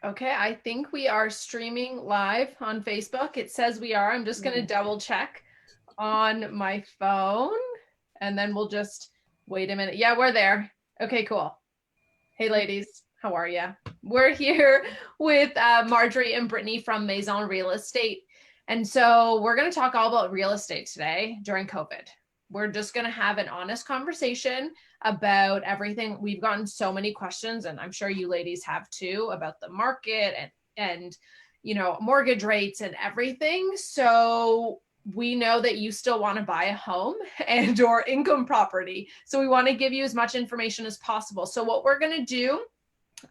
Okay, I think we are streaming live on Facebook. It says we are. I'm just going to double check on my phone and then we'll just wait a minute. Yeah, we're there. Okay, cool. Hey, ladies, how are you? We're here with Marjorie and Brittany from Maison Real Estate. And so we're going to talk all about real estate today during COVID. We're just going to have an honest conversation about everything. We've gotten so many questions, and I'm sure you ladies have too, about the market and mortgage rates and everything. So we know that you still want to buy a home and or income property. So we want to give you as much information as possible. So what we're going to do,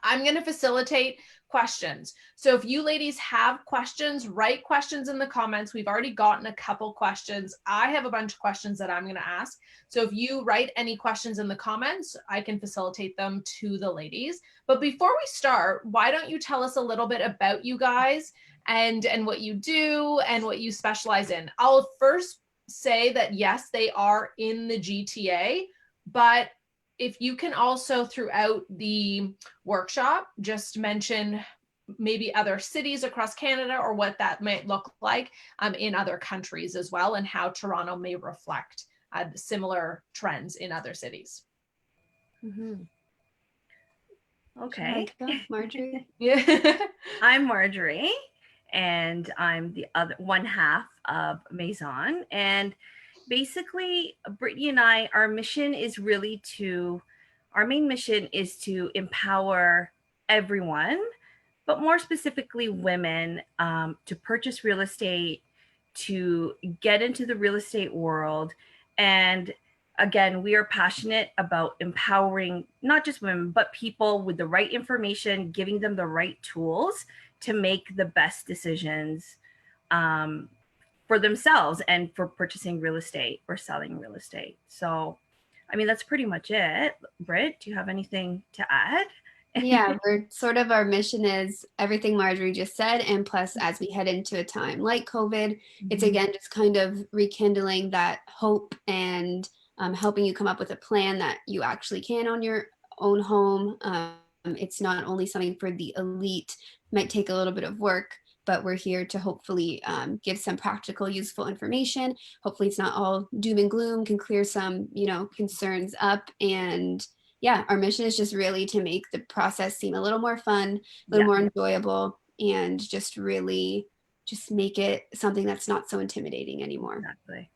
I'm going to facilitate questions. So if you ladies have questions, write questions in the comments. We've already gotten a couple questions. I have a bunch of questions that I'm going to ask. So if you write any questions in the comments, I can facilitate them to the ladies. But before we start, why don't you tell us a little bit about you guys and what you do and what you specialize in? I'll first say that yes, they are in the GTA, but if you can also throughout the workshop just mention maybe other cities across Canada or what that might look like in other countries as well, and how Toronto may reflect similar trends in other cities. Mm-hmm. Okay. Marjorie? Yeah. I'm Marjorie, and I'm the other one half of Maison. And basically, Brittany and I, our main mission is to empower everyone, but more specifically women, to purchase real estate, to get into the real estate world. And again, we are passionate about empowering not just women, but people with the right information, giving them the right tools to make the best decisions for themselves and for purchasing real estate or selling real estate. So, I mean, that's pretty much it. Britt, do you have anything to add? Yeah, our mission is everything Marjorie just said. And plus, as we head into a time like COVID, it's again just kind of rekindling that hope and helping you come up with a plan that you actually can own your own home. It's not only something for the elite, might take a little bit of work, but we're here to hopefully give some practical, useful information. Hopefully it's not all doom and gloom, can clear some, concerns up. And yeah, our mission is just really to make the process seem a little more fun, a little more enjoyable, and just really just make it something that's not so intimidating anymore. Exactly.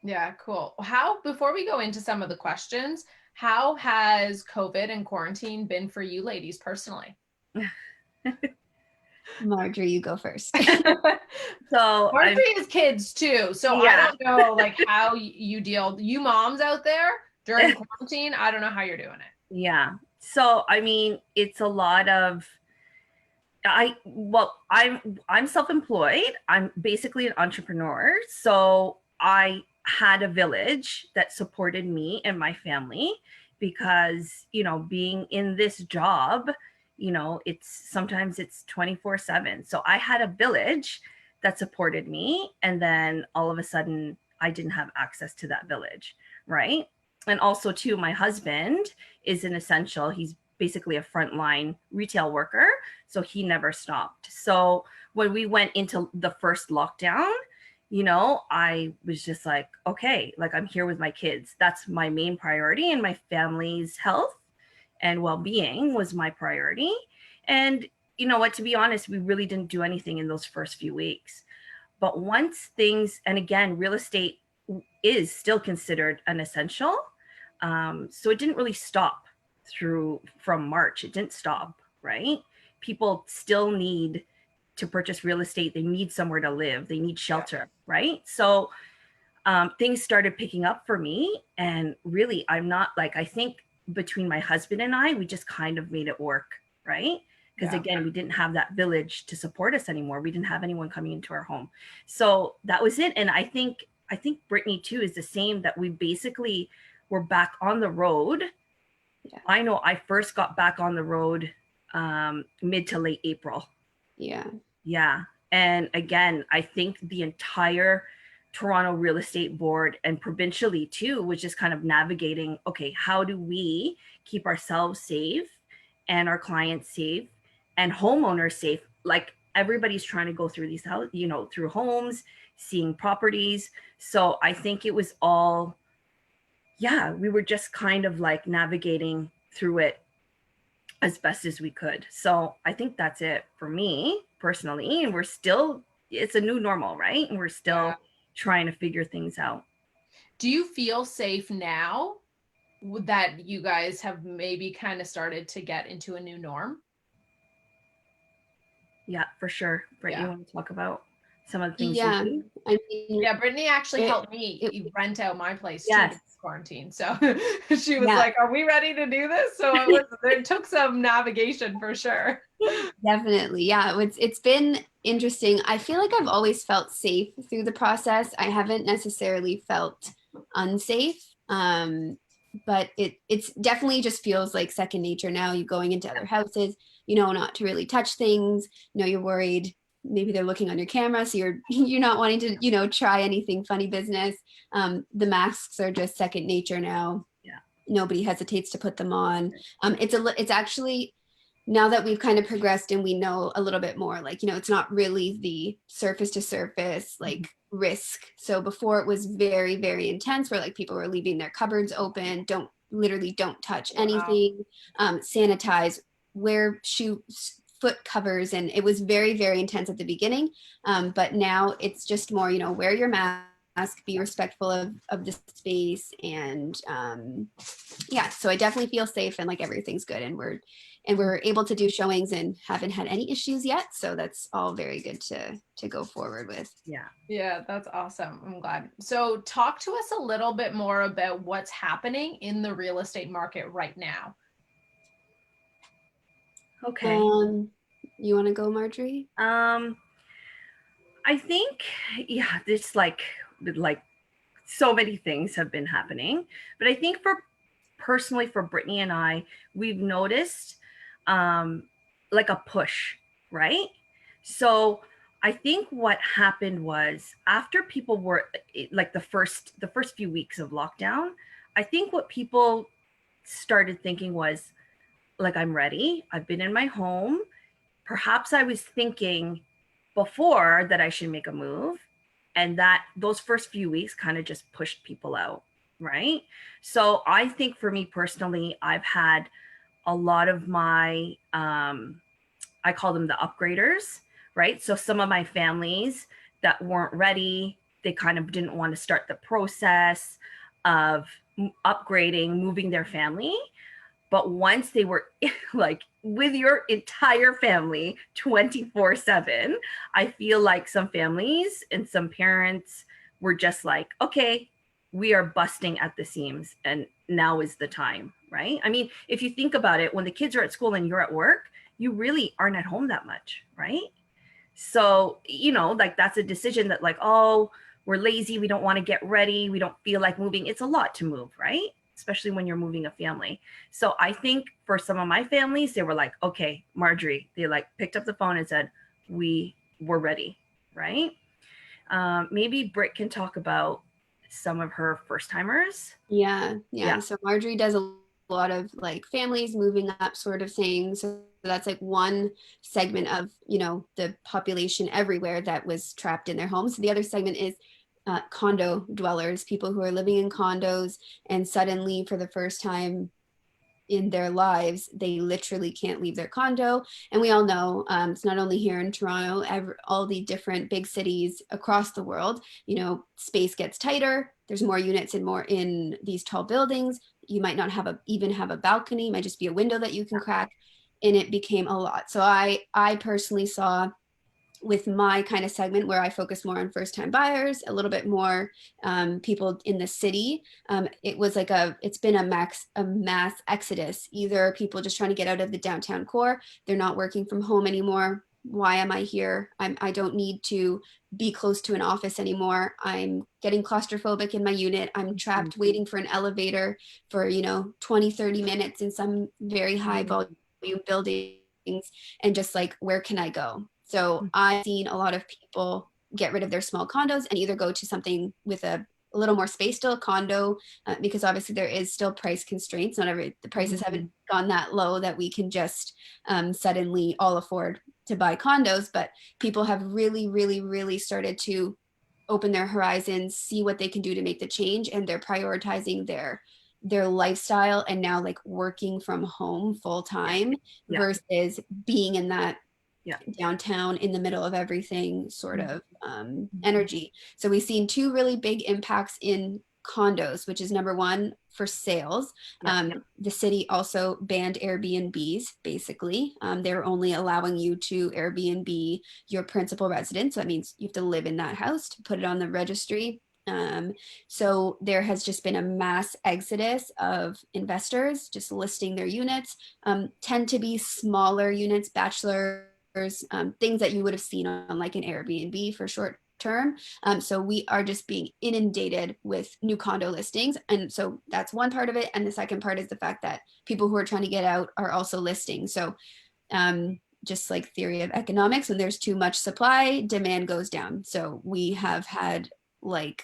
Yeah, cool. Before we go into some of the questions, how has COVID and quarantine been for you ladies personally? Marjorie, you go first. So Marjorie has kids too, so I don't know how you deal. You moms out there during quarantine, I don't know how you're doing it. Yeah. So I mean, it's a lot of I'm self-employed. I'm basically an entrepreneur. So I had a village that supported me and my family because, being in this job, sometimes it's 24/7. So I had a village that supported me. And then all of a sudden I didn't have access to that village. Right. And also too, my husband is an essential. He's basically a frontline retail worker. So he never stopped. So when we went into the first lockdown, I was just like, okay, I'm here with my kids. That's my main priority, and my family's health and well-being was my priority. And you know what, to be honest, we really didn't do anything in those first few weeks. But once things, and again, real estate is still considered an essential. So it didn't really stop from March. It didn't stop, right? People still need to purchase real estate. They need somewhere to live. They need shelter, right? So things started picking up for me. And really, I think between my husband and I, we just kind of made it work, right? Because again, we didn't have that village to support us anymore. We didn't have anyone coming into our home. So that was it. And I think Brittany too is the same, that we basically were back on the road. Yeah. I know I first got back on the road mid to late April. Yeah. Yeah. And again, I think the entire Toronto Real Estate Board and provincially too was just kind of navigating, okay, how do we keep ourselves safe and our clients safe and homeowners safe. Like everybody's trying to go through these houses, you know, through homes, seeing properties. So I think it was all, yeah, we were just kind of like navigating through it as best as we could. So I think that's it for me personally. And we're still, it's a new normal, right? And we're still trying to figure things out. Do you feel safe now that you guys have maybe kind of started to get into a new norm? Yeah, for sure. Britt, you want to talk about some of the things you Yeah, do? I mean, Yeah, Brittany actually helped it, me rent out my place too Yes. during quarantine. So she was Yeah. like, "Are we ready to do this?" So it took some navigation for sure. definitely. Yeah, it's been interesting. I feel like I've always felt safe through the process. I haven't necessarily felt unsafe. But it's definitely just feels like second nature now. You going into other houses, you know, not to really touch things. You know, you're worried maybe they're looking on your camera, so you're not wanting to, you know, try anything funny business. The masks are just second nature now. Yeah. Nobody hesitates to put them on. It's actually, now that we've kind of progressed and we know a little bit more, like, you know, it's not really the surface to surface like risk. So before it was very, very intense, where like people were leaving their cupboards open, don't touch anything, sanitize, wear foot covers, and it was very, very intense at the beginning. But now it's just more, you know, wear your mask, be respectful of the space, and yeah, so I definitely feel safe and like everything's good, and we're able to do showings and haven't had any issues yet. So that's all very good to go forward with. Yeah. Yeah, that's awesome. I'm glad. So talk to us a little bit more about what's happening in the real estate market right now. Okay. You want to go, Marjorie? I think, yeah, this like so many things have been happening, but I think for personally for Brittany and I, we've noticed like a push, right? So I think what happened was after people were like the first few weeks of lockdown, I think what people started thinking was like, I'm ready. I've been in my home. Perhaps I was thinking before that I should make a move, and that those first few weeks kind of just pushed people out, right? So I think for me personally, I've had a lot of my I call them the upgraders, right? So some of my families that weren't ready, they kind of didn't want to start the process of upgrading, moving their family. But once they were like with your entire family 24/7, I feel like some families and some parents were just like, okay, we are busting at the seams and now is the time, right? I mean, if you think about it, when the kids are at school and you're at work, you really aren't at home that much, right? So, you know, like that's a decision that like, oh, we're lazy, we don't want to get ready, we don't feel like moving. It's a lot to move, right? Especially when you're moving a family. So I think for some of my families, they were like, okay, Marjorie, they like picked up the phone and said, we were ready, right? Maybe Britt can talk about some of her first timers. Yeah. So Marjorie does a lot of like families moving up sort of thing. So that's like one segment of, you know, the population everywhere that was trapped in their homes. So the other segment is condo dwellers, people who are living in condos and suddenly for the first time in their lives, they literally can't leave their condo. And we all know it's not only here in Toronto, all the different big cities across the world, you know, space gets tighter. There's more units and more in these tall buildings. You might not even have a balcony, it might just be a window that you can crack. And it became a lot. So I personally saw with my kind of segment where I focus more on first time buyers, a little bit more people in the city. It was like it's been a mass exodus, either people just trying to get out of the downtown core. They're not working from home anymore. Why am I here? I don't need to be close to an office anymore. I'm getting claustrophobic in my unit. I'm trapped waiting for an elevator for, you know, 20, 30 minutes in some very high volume buildings, and just like, where can I go? So I've seen a lot of people get rid of their small condos and either go to something with a a little more space still, condo, because obviously there is still price constraints. Not every, the prices haven't gone that low that we can just suddenly all afford to buy condos, but people have really, really, really started to open their horizons, see what they can do to make the change, and they're prioritizing their lifestyle and now like working from home full time versus being in that downtown in the middle of everything sort of energy. So we've seen two really big impacts in condos, which is number one for sales. The city also banned Airbnbs, basically. They're only allowing you to Airbnb your principal residence. So that means you have to live in that house to put it on the registry. So there has just been a mass exodus of investors just listing their units, tend to be smaller units, bachelor things that you would have seen on like an Airbnb for short term. So we are just being inundated with new condo listings. And so that's one part of it. And the second part is the fact that people who are trying to get out are also listing. So just like theory of economics, when there's too much supply, demand goes down. So we have had like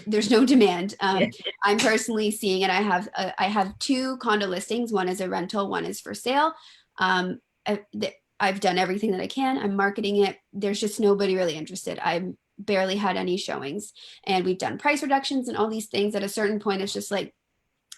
there's no demand. I'm personally seeing it. I have two condo listings. One is a rental, one is for sale. I've done everything that I can. I'm marketing it. There's just nobody really interested. I've barely had any showings, and we've done price reductions and all these things. At a certain point, it's just like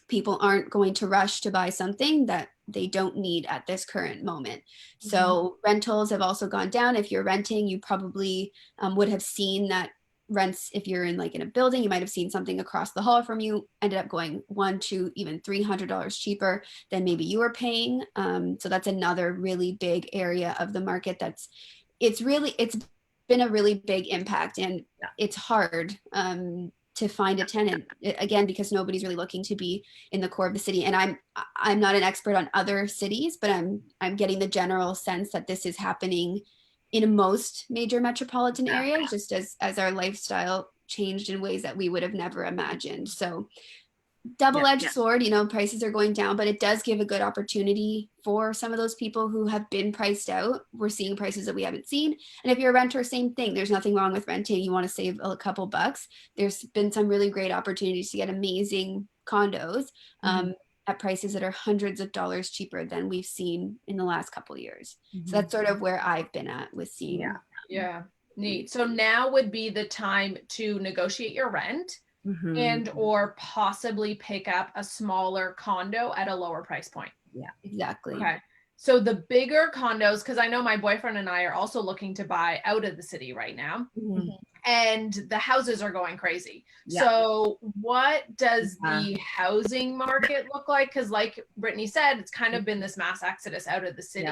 people aren't going to rush to buy something that they don't need at this current moment. So rentals have also gone down. If you're renting, you probably would have seen that rents, if you're in like in a building, you might have seen something across the hall from you ended up going $100 to even $300 cheaper than maybe you were paying. So that's another really big area of the market it's been a really big impact, and it's hard to find a tenant, again, because nobody's really looking to be in the core of the city. And I'm not an expert on other cities, but I'm getting the general sense that this is happening in most major metropolitan areas, just as our lifestyle changed in ways that we would have never imagined. So double-edged sword, prices are going down, but it does give a good opportunity for some of those people who have been priced out. We're seeing prices that we haven't seen. And if you're a renter, same thing. There's nothing wrong with renting. You want to save a couple bucks. There's been some really great opportunities to get amazing condos at prices that are hundreds of dollars cheaper than we've seen in the last couple of years. So that's sort of where I've been at with seeing. Yeah. Neat. So now would be the time to negotiate your rent and or possibly pick up a smaller condo at a lower price point. Yeah, exactly. Okay. So the bigger condos, because I know my boyfriend and I are also looking to buy out of the city right now. And the houses are going crazy. So what does the housing market look like? Because like Brittany said, it's kind of been this mass exodus out of the city.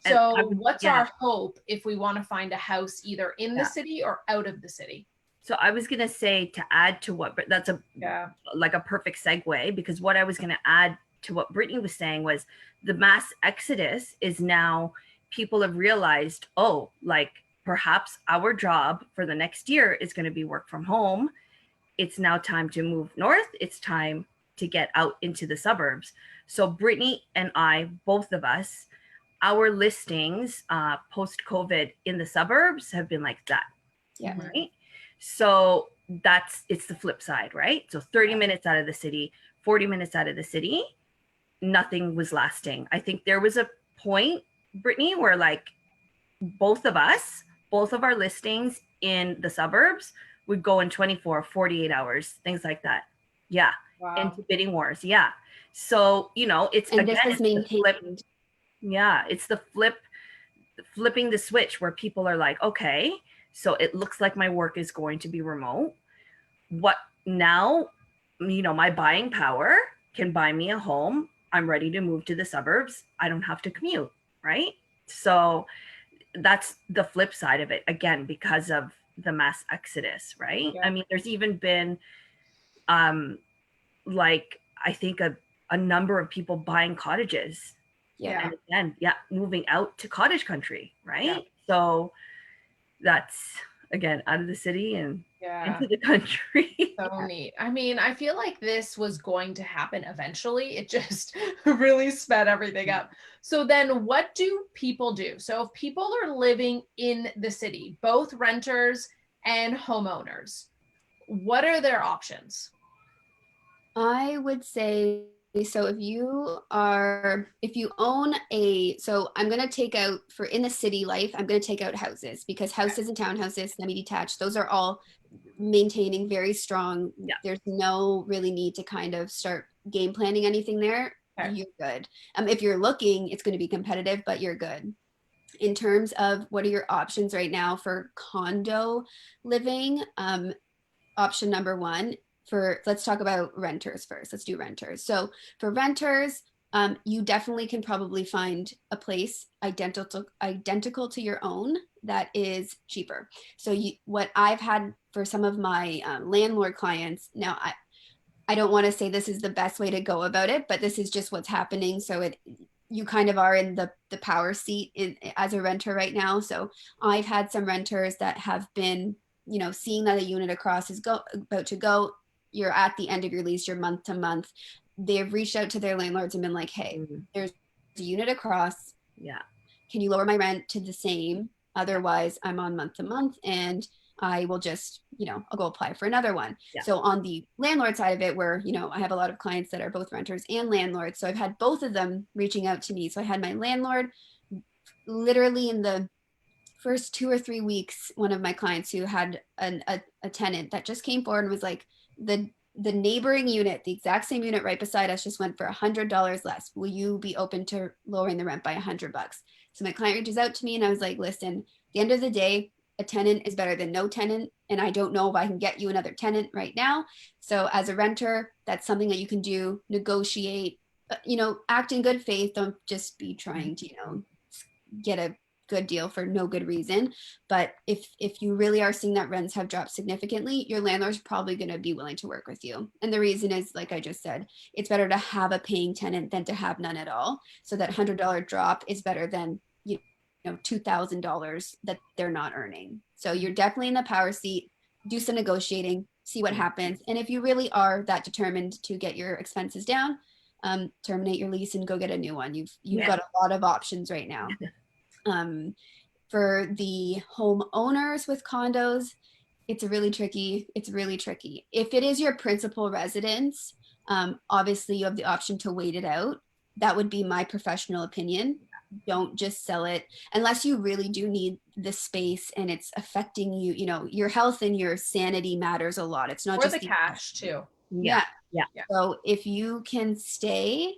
So what's our hope if we want to find a house either in the city or out of the city? So I was going to say, to add to what, that's like a perfect segue, because what I was going to add to what Brittany was saying was the mass exodus is now people have realized, oh, like perhaps our job for the next year is going to be work from home. It's now time to move north. It's time to get out into the suburbs. So Brittany and I, both of us, our listings post-COVID in the suburbs have been like that. Right? So it's the flip side, right? So 30 minutes out of the city, 40 minutes out of the city, nothing was lasting. I think there was a point, Brittany, where like both of our listings in the suburbs would go in 24, 48 hours, things like that. Into bidding wars. So, it's, and again, this is maintained. It's the flipping the switch where people are like, okay, so it looks like my work is going to be remote. What now? My buying power can buy me a home. I'm ready to move to the suburbs. I don't have to commute, right? So that's the flip side of it, again, because of the mass exodus, right? I mean, there's even been like, I think a number of people buying cottages. And again, moving out to cottage country, right? So that's, again, out of the city and into the country. So neat. I mean, I feel like this was going to happen eventually. It just really sped everything up. So then what do people do? So if people are living in the city, both renters and homeowners, what are their options? I would say, so if you own so I'm going to take out, for in the city life, I'm going to take out houses, because houses and townhouses, semi-detached, those are all maintaining very strong. Yeah. There's no really need to kind of start game planning anything there. Okay. You're good. If you're looking, it's going to be competitive, but you're good. In terms of what are your options right now for condo living, option number one, let's talk about renters first. Let's do renters. So for renters, you definitely can probably find a place identical to your own that is cheaper. So what I've had for some of my landlord clients, now I don't want to say this is the best way to go about it, but this is just what's happening. So you kind of are in the power seat as a renter right now. So I've had some renters that have been, seeing that a unit across is about to go, you're at the end of your lease, you're month to month. They've reached out to their landlords and been like, hey, there's a unit across. Yeah. Can you lower my rent to the same? Otherwise, I'm on month to month, and I will just, I'll go apply for another one. Yeah. So on the landlord side of it, where, I have a lot of clients that are both renters and landlords. So I've had both of them reaching out to me. So I had my landlord literally in the first 2 or 3 weeks, one of my clients who had a tenant that just came forward and was like, the neighboring unit, the exact same unit right beside us, just went for $100 less. Will you be open to lowering the rent by $100? So my client reaches out to me and I was like, listen, at the end of the day, a tenant is better than no tenant. And I don't know if I can get you another tenant right now. So as a renter, that's something that you can do, negotiate, act in good faith. Don't just be trying to, get a good deal for no good reason. But if you really are seeing that rents have dropped significantly, your landlord's probably going to be willing to work with you. And the reason is, like I just said, it's better to have a paying tenant than to have none at all. So that $100 drop is better than $2,000 that they're not earning. So you're definitely in the power seat. Do some negotiating, see what happens. And if you really are that determined to get your expenses down, terminate your lease and go get a new one. You've got a lot of options right now. For the homeowners with condos, it's really tricky. If it is your principal residence, obviously you have the option to wait it out. That would be my professional opinion. Don't just sell it unless you really do need the space and it's affecting you. Your health and your sanity matters a lot. It's not Or just the cash too. Yeah. So if you can stay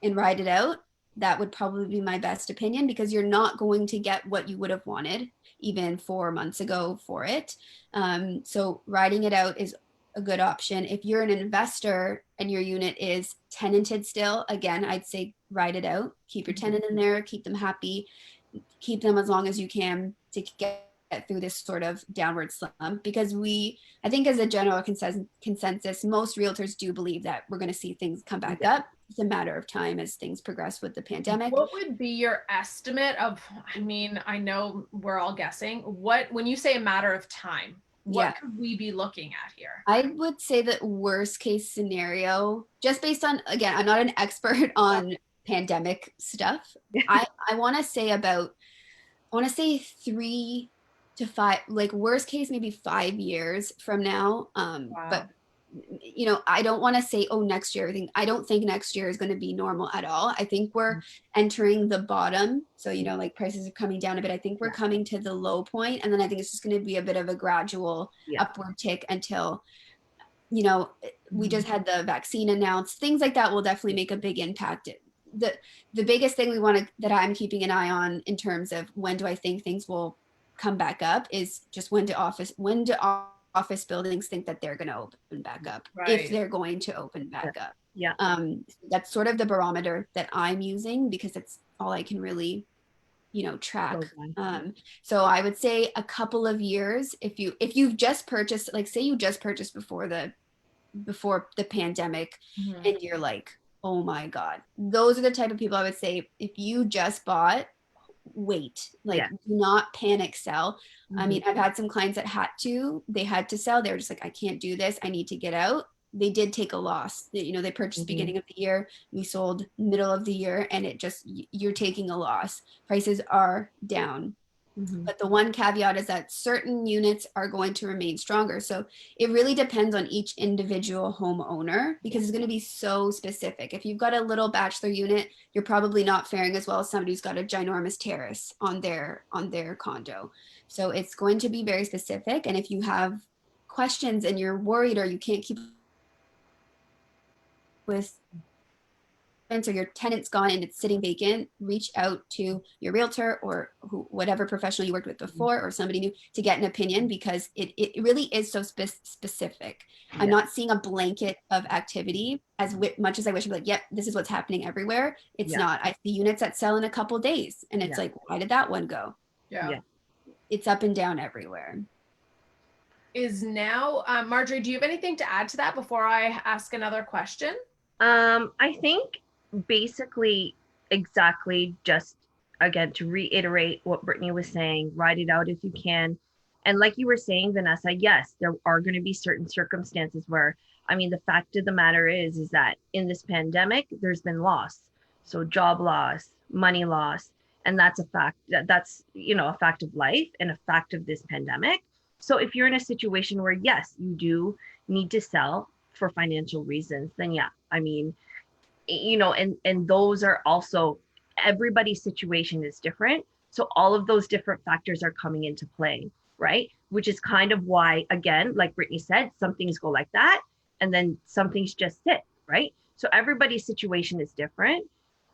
and ride it out, that would probably be my best opinion, because you're not going to get what you would have wanted even 4 months ago for it. So riding it out is a good option. If you're an investor and your unit is tenanted still, again, I'd say ride it out. Keep your tenant in there, keep them happy, keep them as long as you can to get through this sort of downward slump, because I think as a general consensus, most realtors do believe that we're going to see things come back up. It's a matter of time as things progress with the pandemic. What would be your estimate of, I know we're all guessing, when you say a matter of time, what could we be looking at here? I would say that worst case scenario, just based on, again, I'm not an expert on pandemic stuff. I want to say 3 to 5, like worst case, maybe 5 years from now. But I don't want to say, next year. I don't think next year is going to be normal at all. I think we're entering the bottom. So, like prices are coming down a bit. I think we're coming to the low point. And then I think it's just going to be a bit of a gradual upward tick until, we just had the vaccine announced. Things like that will definitely make a big impact. The biggest thing that I'm keeping an eye on in terms of when do I think things will come back up is just when do office buildings think that they're going to open back up, if they're going to open back up. That's sort of the barometer that I'm using, because it's all I can really track. So I would say a couple of years. If you've just purchased, like say you just purchased before the pandemic, and you're like, oh my God, those are the type of people I would say, if you just bought, wait, do not panic sell. I've had some clients that had to sell. They were just like, I can't do this, I need to get out. They did take a loss. They purchased beginning of the year, we sold middle of the year, and you're taking a loss. Prices are down But the one caveat is that certain units are going to remain stronger. So it really depends on each individual homeowner because it's going to be so specific. If you've got a little bachelor unit, you're probably not faring as well as somebody who's got a ginormous terrace on their condo. So it's going to be very specific. And if you have questions and you're worried or you can't keep with or your tenant's gone and it's sitting vacant, reach out to your realtor or whatever professional you worked with before or somebody new to get an opinion because it really is so specific. Yeah. I'm not seeing a blanket of activity as much as I wish I'd be like, yep, this is what's happening everywhere. It's not. I see units that sell in a couple days and it's like, why did that one go? Yeah. It's up and down everywhere. Is now, Marjorie, do you have anything to add to that before I ask another question? I think basically exactly just again to reiterate what Brittany was saying, ride it out if you can. And like you were saying, Vanessa, yes, there are going to be certain circumstances where, I mean, the fact of the matter is that in this pandemic, there's been loss. So job loss, money loss, and that's a fact. That's, you know, a fact of life and a fact of this pandemic. So if you're in a situation where, yes, you do need to sell for financial reasons, then yeah, I mean, you know, and those are also, everybody's situation is different. So all of those different factors are coming into play, right? Which is kind of why, again, like Brittany said, some things go like that, and then some things just sit, right? So everybody's situation is different.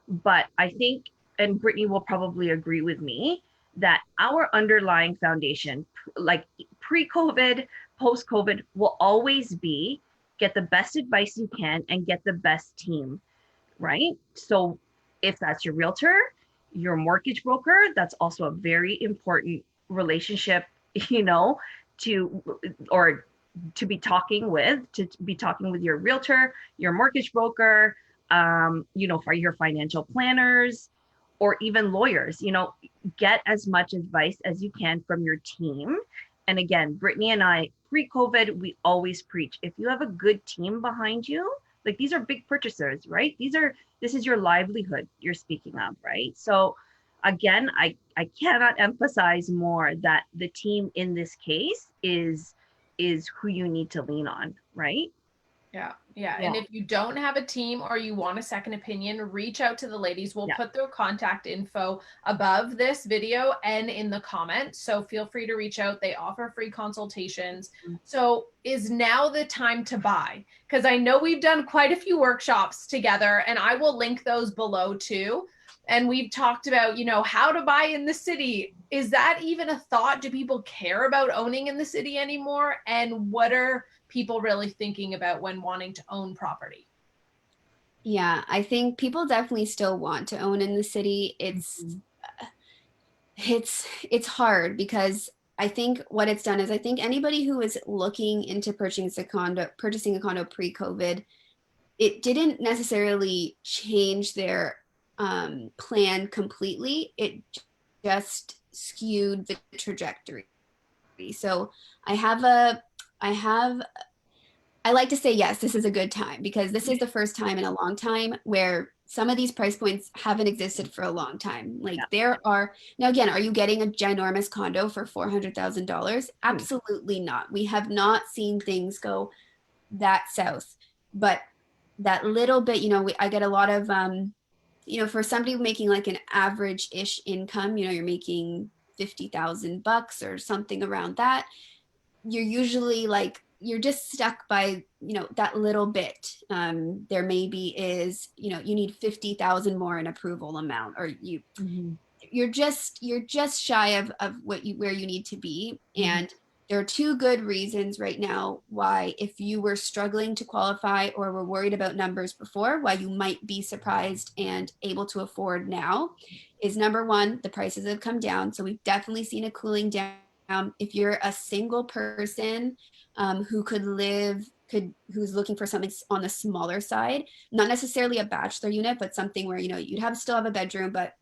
But I think, and Brittany will probably agree with me, that our underlying foundation, like pre-COVID, post-COVID, will always be get the best advice you can and get the best team, right? So if that's your realtor, your mortgage broker, that's also a very important relationship, you know, to be talking with your realtor, your mortgage broker, you know, for your financial planners or even lawyers, you know, get as much advice as you can from your team. And again, Brittany and I, pre-COVID, we always preach, if you have a good team behind you, like these are big purchasers, right? This is your livelihood you're speaking of, right? So again, I cannot emphasize more that the team in this case is who you need to lean on, right? Yeah. And if you don't have a team or you want a second opinion, reach out to the ladies. We'll put their contact info above this video and in the comments. So feel free to reach out. They offer free consultations. So is now the time to buy? Because I know we've done quite a few workshops together and I will link those below too. And we've talked about, you know, how to buy in the city. Is that even a thought? Do people care about owning in the city anymore? And what are people really thinking about when wanting to own property? Yeah, I think people definitely still want to own in the city. It's hard because I think what it's done is I think anybody who is looking into purchasing a condo pre-COVID, it didn't necessarily change their plan completely. It just skewed the trajectory. So I like to say, yes, this is a good time because this is the first time in a long time where some of these price points haven't existed for a long time. Like there are, now again, are you getting a ginormous condo for $400,000? Absolutely not. We have not seen things go that south, but that little bit, you know, I get a lot of, you know, for somebody making like an average-ish income, you know, you're making $50,000 or something around that. You're usually like, you're just stuck by, you know, that little bit. There maybe is, you know, you need 50,000 more in approval amount, or you're just shy of where you need to be. And there are two good reasons right now why, if you were struggling to qualify or were worried about numbers before, why you might be surprised and able to afford now is, number one, the prices have come down. So we've definitely seen a cooling down. If you're a single person who's looking for something on the smaller side, not necessarily a bachelor unit, but something where, you know, you'd still have a bedroom, but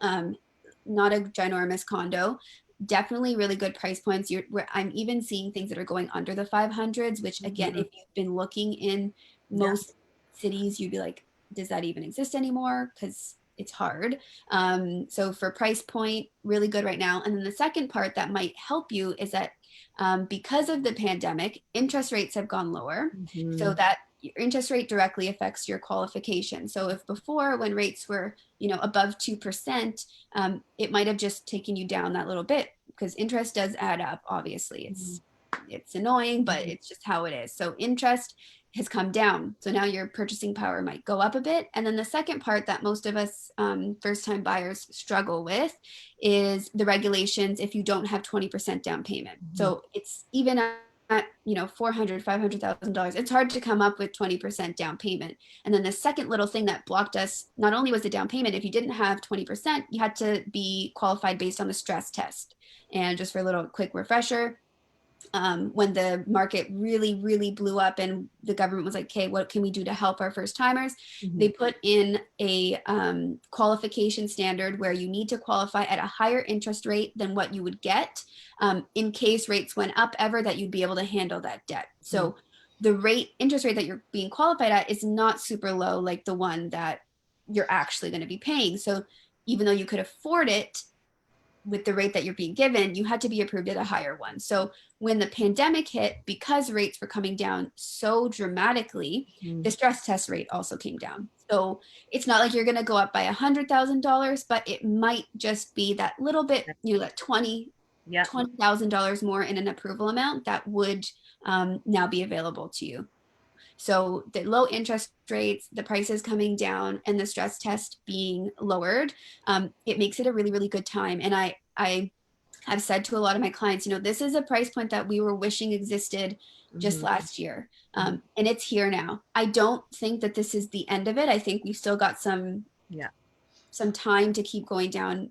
not a ginormous condo. Definitely really good price points. I'm even seeing things that are going under the 500s, which again, if you've been looking in most cities, you'd be like, does that even exist anymore? Because it's hard. So for price point, really good right now. And then the second part that might help you is that because of the pandemic, interest rates have gone lower. So that your interest rate directly affects your qualification. So if before, when rates were, above 2%, it might have just taken you down that little bit, because interest does add up. Obviously, it's annoying, but it's just how it is. So interest has come down. So now your purchasing power might go up a bit. And then the second part that most of us first-time buyers struggle with is the regulations if you don't have 20% down payment. So it's even at $400,000, $500,000, it's hard to come up with 20% down payment. And then the second little thing that blocked us, not only was the down payment, if you didn't have 20%, you had to be qualified based on the stress test. And just for a little quick refresher, when the market really, really blew up and the government was like, okay, what can we do to help our first timers? They put in a qualification standard where you need to qualify at a higher interest rate than what you would get in case rates went up ever, that you'd be able to handle that debt. So the interest rate that you're being qualified at is not super low, like the one that you're actually going to be paying. So even though you could afford it, with the rate that you're being given, you had to be approved at a higher one. So when the pandemic hit, because rates were coming down so dramatically, the stress test rate also came down. So it's not like you're going to go up by $100,000, but it might just be that little bit, that $20,000 more in an approval amount that would now be available to you. So the low interest rates, the prices coming down, and the stress test being lowered, it makes it a really, really good time. And I have said to a lot of my clients, this is a price point that we were wishing existed just last year. And it's here now. I don't think that this is the end of it. I think we've still got some time to keep going down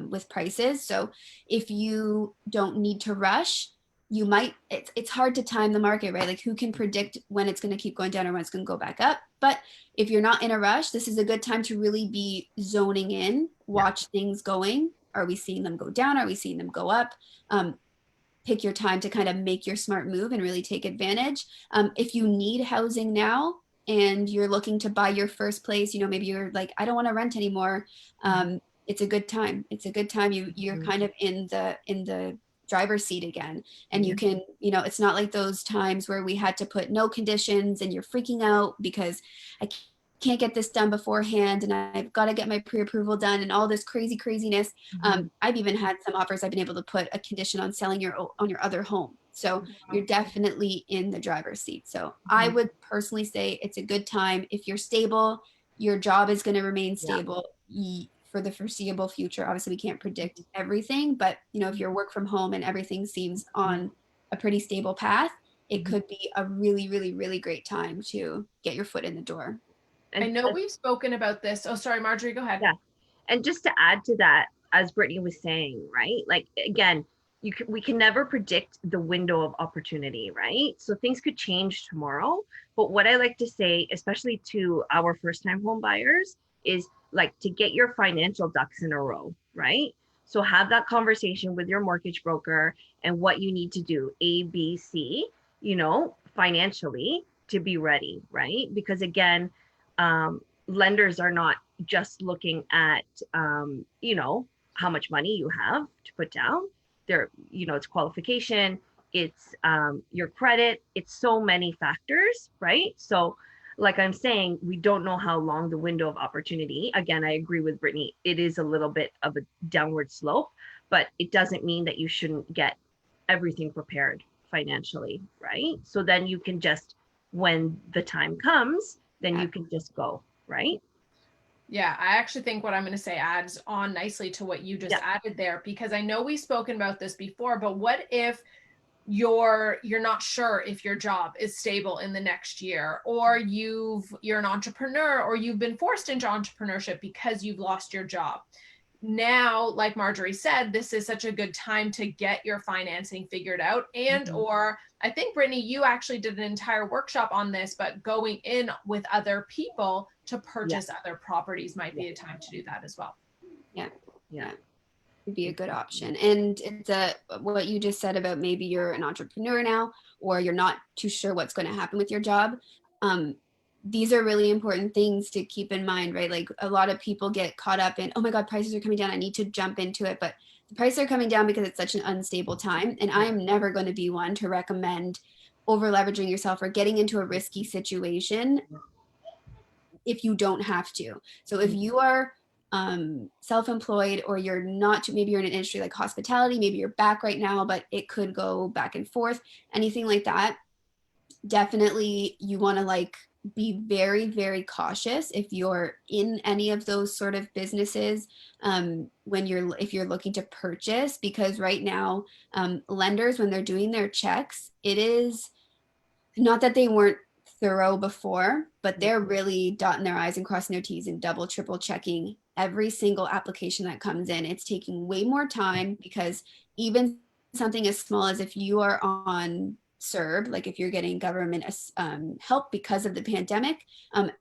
with prices. So if you don't need to rush, it's hard to time the market, right? Like, who can predict when it's going to keep going down or when it's going to go back up? But if you're not in a rush, this is a good time to really be zoning in, watch things going. Are we seeing them go down? Are we seeing them go up? Pick your time to kind of make your smart move and really take advantage. If you need housing now and you're looking to buy your first place, maybe you're like, I don't want to rent anymore. It's a good time. It's a good time. You're kind of in the driver's seat again. And you can, it's not like those times where we had to put no conditions and you're freaking out because I can't get this done beforehand and I've got to get my pre-approval done and all this craziness. I've even had some offers I've been able to put a condition on selling on your other home. So you're definitely in the driver's seat. So I would personally say it's a good time. If you're stable, your job is going to remain stable for the foreseeable future. Obviously, we can't predict everything, but if you're work from home and everything seems on a pretty stable path, it could be a really, really, really great time to get your foot in the door. I know we've spoken about this. Oh, sorry, Marjorie, go ahead. Yeah. And just to add to that, as Brittany was saying, right? Like, again, we can never predict the window of opportunity, right? So things could change tomorrow. But what I like to say, especially to our first-time home buyers, is like to get your financial ducks in a row, right? So have that conversation with your mortgage broker and what you need to do, A, B, C, financially to be ready, right? Because again, lenders are not just looking at, how much money you have to put down. It's qualification, it's your credit, it's so many factors, right? So like I'm saying, we don't know how long the window of opportunity. Again, I agree with Brittany. It is a little bit of a downward slope, but it doesn't mean that you shouldn't get everything prepared financially, right? So then you can just, when the time comes, then you can just go, right? Yeah, I actually think what I'm going to say adds on nicely to what you just added there, because I know we've spoken about this before, but what if you're not sure if your job is stable in the next year, or you're an entrepreneur, or you've been forced into entrepreneurship because you've lost your job. Now, like Marjorie said, this is such a good time to get your financing figured out. And or I think, Brittany, you actually did an entire workshop on this, but going in with other people to purchase other properties might be a time to do that as well. Yeah. Be a good option. And it's what you just said about maybe you're an entrepreneur now, or you're not too sure what's going to happen with your job. these are really important things to keep in mind, right? Like a lot of people get caught up in, oh my God, prices are coming down, I need to jump into it. But the prices are coming down because it's such an unstable time. And I am never going to be one to recommend over leveraging yourself or getting into a risky situation if you don't have to. So if you are self-employed, or you're not, maybe you're in an industry like hospitality, maybe you're back right now, but it could go back and forth, anything like that, definitely you want to like be very, very cautious if you're in any of those sort of businesses, if you're looking to purchase, because right now lenders, when they're doing their checks, it is not that they weren't thorough before, but they're really dotting their I's and crossing their T's and double, triple checking every single application that comes in. It's taking way more time, because even something as small as if you are on CERB, like if you're getting government help because of the pandemic,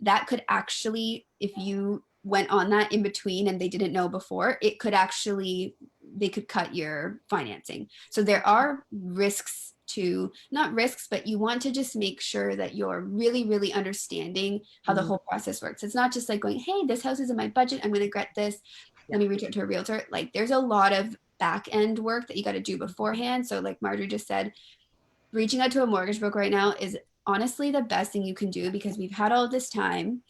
that could actually, if you went on that in between and they didn't know before, it could actually, they could cut your financing. So there are risks to, not risks, but you want to just make sure that you're really, really understanding how the whole process works. It's not just like going, hey, this house is in my budget, I'm going to get this, let me reach out to a realtor. Like there's a lot of back end work that you got to do beforehand. So like Marjorie just said, reaching out to a mortgage broker right now is honestly the best thing you can do, because we've had all of this time.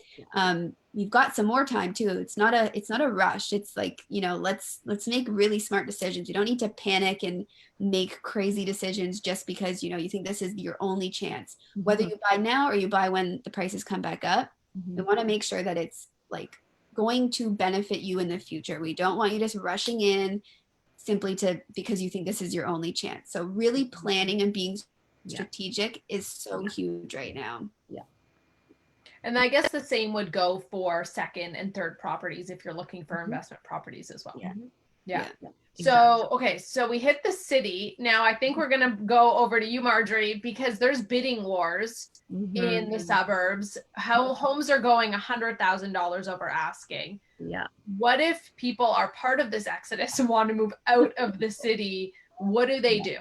We've got some more time too. It's not a rush. It's like, you know, let's make really smart decisions. You don't need to panic and make crazy decisions just because, you know, you think this is your only chance. Whether you buy now or you buy when the prices come back up, we want to make sure that it's like going to benefit you in the future. We don't want you just rushing in simply because you think this is your only chance. So really planning and being strategic is so huge right now. Yeah. And I guess the same would go for second and third properties if you're looking for investment properties as well. Yeah. So, okay, so we hit the city. Now I think we're going to go over to you, Marjorie, because there's bidding wars in the suburbs. How homes are going $100,000 over asking. Yeah. What if people are part of this exodus and want to move out of the city? What do they do?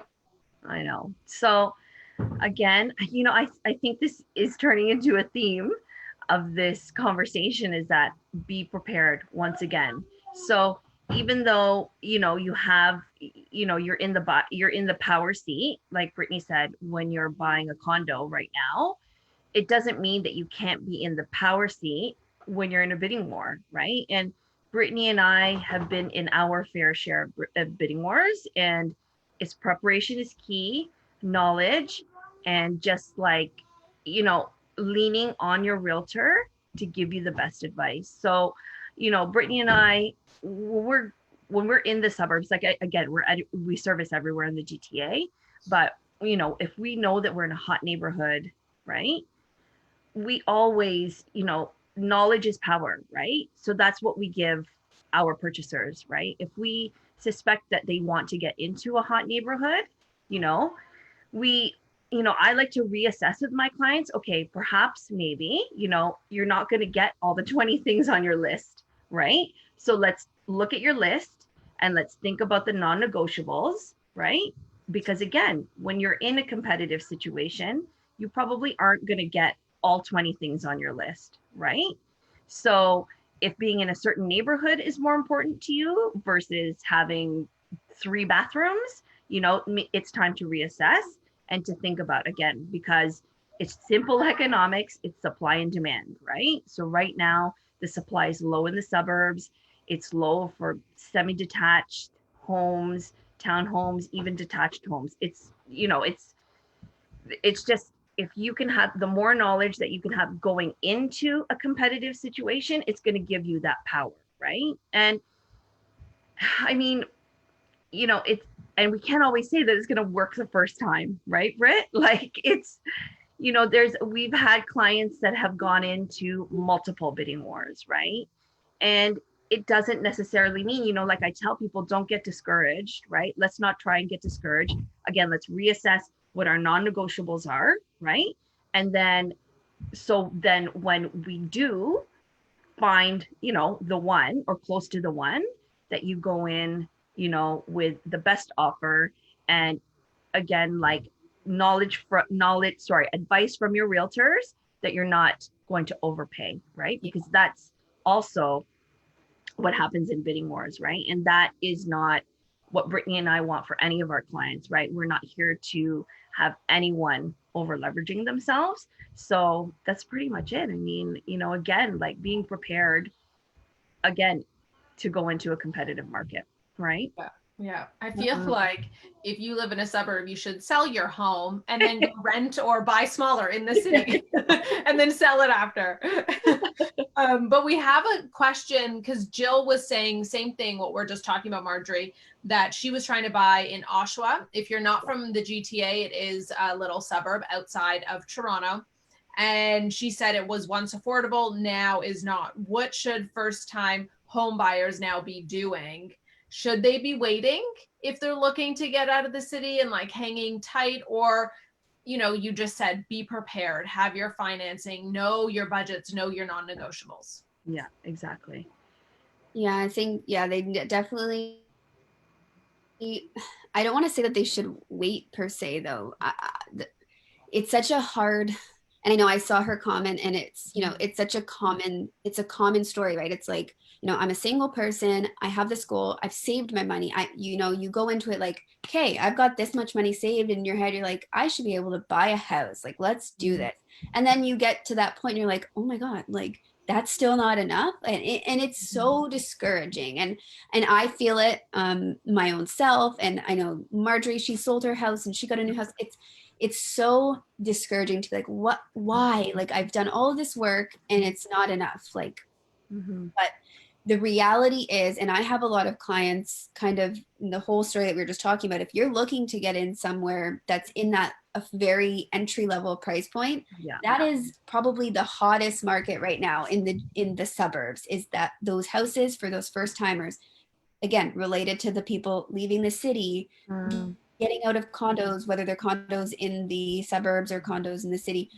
I know. So again, you know, I think this is turning into a theme of this conversation, is that be prepared once again. So even though, you know, you have, you know, you're in the power seat, like Brittany said, when you're buying a condo right now, it doesn't mean that you can't be in the power seat when you're in a bidding war, right? And Brittany and I have been in our fair share of bidding wars, and its preparation is key, knowledge, and just like, you know, leaning on your realtor to give you the best advice. So, you know, Brittany and I, when we're in the suburbs, like again, we service everywhere in the GTA, but you know, if we know that we're in a hot neighborhood, right? We always, you know, knowledge is power, right? So that's what we give our purchasers, right? If we suspect that they want to get into a hot neighborhood, you know, I like to reassess with my clients. Okay, perhaps maybe, you know, you're not going to get all the 20 things on your list, right? So let's look at your list and let's think about the non-negotiables, right? Because again, when you're in a competitive situation, you probably aren't going to get all 20 things on your list, right? So if being in a certain neighborhood is more important to you versus having 3 bathrooms, you know, it's time to reassess and to think about again, because it's simple economics, it's supply and demand, right? So right now, the supply is low in the suburbs. It's low for semi-detached homes, townhomes, even detached homes. It's, you know, it's just, if you can have the more knowledge that you can have going into a competitive situation, it's going to give you that power, right? And I mean, you know, and we can't always say that it's going to work the first time, right, Britt? Like it's, you know, we've had clients that have gone into multiple bidding wars, right? And it doesn't necessarily mean, you know, like I tell people, don't get discouraged, right? Let's not try and get discouraged. Again, let's reassess what our non-negotiables are, right? And then, so then when we do find, you know, the one or close to the one, that you go in, you know, with the best offer, and again, like advice from your realtors, that you're not going to overpay, right? Because that's also what happens in bidding wars, right? And that is not what Brittany and I want for any of our clients, right? We're not here to have anyone over leveraging themselves. So that's pretty much it. I mean, you know, again, like being prepared again to go into a competitive market, right? Yeah, I feel like if you live in a suburb, you should sell your home and then go rent or buy smaller in the city and then sell it after. But we have a question because Jill was saying same thing, what we're just talking about, Marjorie, that she was trying to buy in Oshawa. If you're not from the GTA, it is a little suburb outside of Toronto. And she said it was once affordable, now is not. What should first-time home buyers now be doing? Should they be waiting if they're looking to get out of the city and like hanging tight? Or, you know, you just said be prepared, have your financing, know your budgets, know your non-negotiables. Yeah, exactly. Yeah, I think, yeah, they definitely, I don't want to say that they should wait per se, though. It's such a hard, and I know I saw her comment, and it's, you know, it's such a common, it's a common story, right? It's like, you know, I'm a single person, I have this goal, I've saved my money. You know, you go into it like, okay, I've got this much money saved. In your head, you're like, I should be able to buy a house. Like, let's do this. And then you get to that point and you're like, oh my God, like that's still not enough. And it's so discouraging. And I feel it my own self. And I know Marjorie, she sold her house and she got a new house. It's so discouraging to be like, why? Like I've done all of this work and it's not enough. Like, but the reality is, and I have a lot of clients kind of in the whole story that we were just talking about, if you're looking to get in somewhere that's in that a very entry level price point, that is probably the hottest market right now in the suburbs, is that those houses for those first timers, again, related to the people leaving the city, getting out of condos, whether they're condos in the suburbs or condos in the city,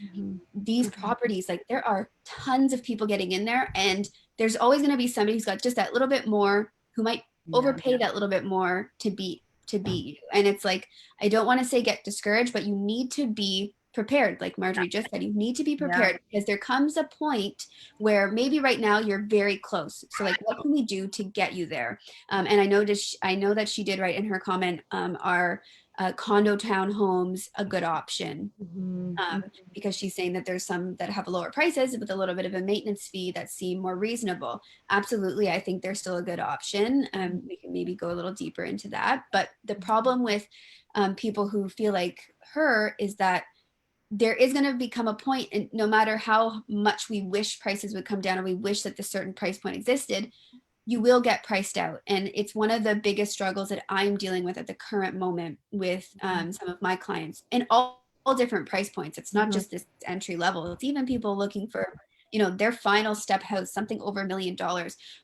these properties, like there are tons of people getting in there, and there's always going to be somebody who's got just that little bit more, who might overpay that little bit more to beat you. And it's like, I don't want to say get discouraged, but you need to be prepared. Like Marjorie just said, you need to be prepared because there comes a point where maybe right now you're very close. So like, what can we do to get you there? And I know that she did write in her comment, are condo townhomes a good option? Because she's saying that there's some that have lower prices with a little bit of a maintenance fee that seem more reasonable. Absolutely, I think they're still a good option. We can maybe go a little deeper into that. But the problem with people who feel like her is that there is going to become a point, and no matter how much we wish prices would come down, or we wish that the certain price point existed, you will get priced out. And it's one of the biggest struggles that I'm dealing with at the current moment with some of my clients, and all different price points. It's not just this entry level. It's even people looking for, you know, their final step house, something over $1 million,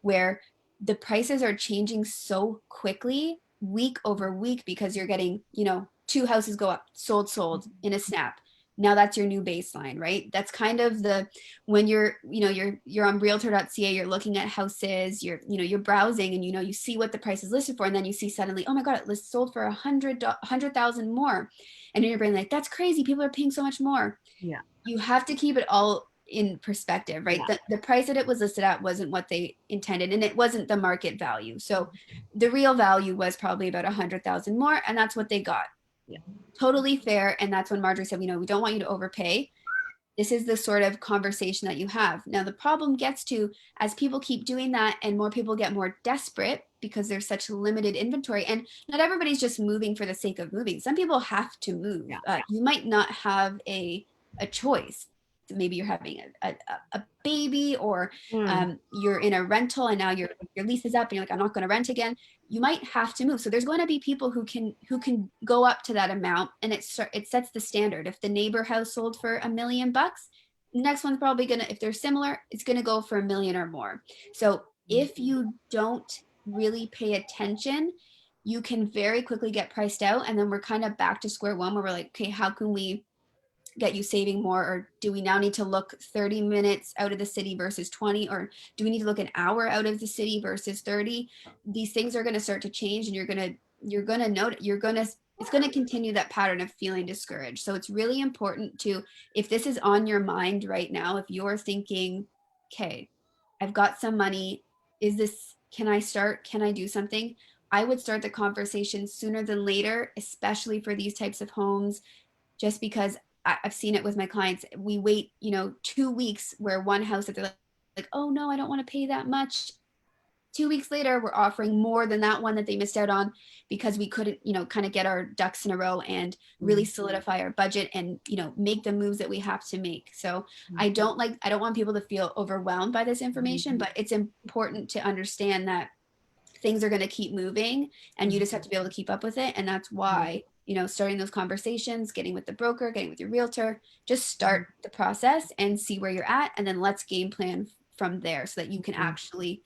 where the prices are changing so quickly week over week, because you're getting, you know, 2 houses go up, sold in a snap. Now that's your new baseline, right? That's kind of the, when you're, you know, you're on realtor.ca, you're looking at houses, you're browsing, and, you know, you see what the price is listed for, and then you see suddenly, oh my God, it sold for 100,000 more. And in your brain, like, that's crazy. People are paying so much more. Yeah. You have to keep it all in perspective, right? The price that it was listed at wasn't what they intended, and it wasn't the market value. So the real value was probably about 100,000 more, and that's what they got. Yeah. Totally fair. And that's when Marjorie said, you know, we don't want you to overpay. This is the sort of conversation that you have. Now, the problem gets to, as people keep doing that and more people get more desperate because there's such limited inventory, and not everybody's just moving for the sake of moving. Some people have to move. You might not have a choice. Maybe you're having a baby, or you're in a rental and now your lease is up and you're like, I'm not going to rent again. You might have to move. So there's going to be people who can go up to that amount, and it sets the standard. If the neighbor house sold for $1 million, the next one's probably gonna, if they're similar, it's gonna go for $1 million or more. So if you don't really pay attention, you can very quickly get priced out, and then we're kind of back to square one, where we're like, okay, how can we get you saving more? Or do we now need to look 30 minutes out of the city versus 20? Or do we need to look an hour out of the city versus 30? These things are going to start to change, and you're going to it's going to continue that pattern of feeling discouraged. So it's really important to, if this is on your mind right now, if you're thinking, okay, I've got some money, can I start? Can I do something? I would start the conversation sooner than later, especially for these types of homes, just because I've seen it with my clients. We wait, 2 weeks where one house that they're like, oh no, I don't want to pay that much. 2 weeks later, we're offering more than that one that they missed out on because we couldn't, kind of get our ducks in a row and really solidify our budget and, make the moves that we have to make. So I don't want people to feel overwhelmed by this information, but it's important to understand that things are going to keep moving and you just have to be able to keep up with it. And that's why, starting those conversations, getting with the broker, getting with your realtor, just start the process and see where you're at. And then let's game plan from there so that you can actually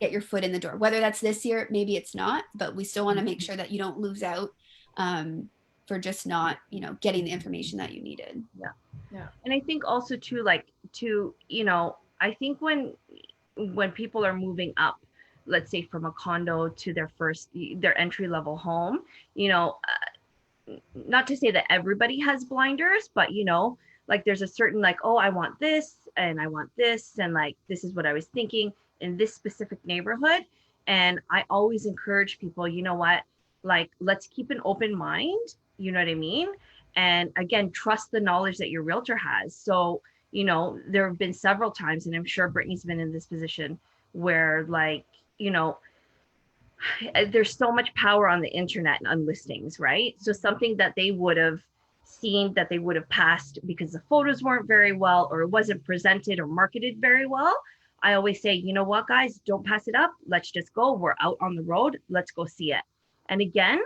get your foot in the door. Whether that's this year, maybe it's not, but we still want to make sure that you don't lose out for just not, getting the information that you needed. Yeah. And I think also too, I think when people are moving up, let's say from a condo to their entry level home, not to say that everybody has blinders, but like there's a certain oh, I want this and I want this and this is what I was thinking in this specific neighborhood. And I always encourage people, let's keep an open mind, you know what I mean? And again, trust the knowledge that your realtor has. So, there have been several times, and I'm sure Brittany's been in this position where there's so much power on the internet and on listings, right? So something that they would have seen that they would have passed because the photos weren't very well or it wasn't presented or marketed very well. I always say, you know what, guys, don't pass it up. Let's just go. We're out on the road. Let's go see it. And again,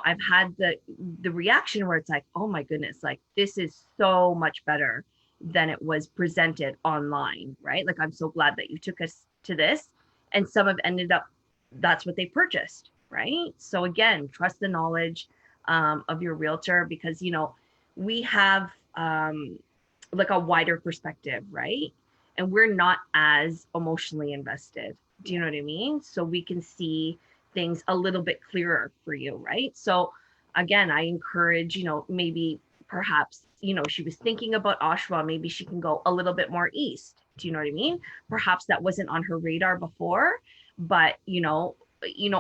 I've had the reaction where it's oh my goodness, this is so much better than it was presented online, right? I'm so glad that you took us to this. And some have ended up, that's what they purchased, right? So again, trust the knowledge of your realtor because, we have a wider perspective, right? And we're not as emotionally invested. Do you know what I mean? So we can see things a little bit clearer for you, right? So again, I encourage, maybe perhaps, she was thinking about Oshawa, maybe she can go a little bit more east. Do you know what I mean? Perhaps that wasn't on her radar before, but,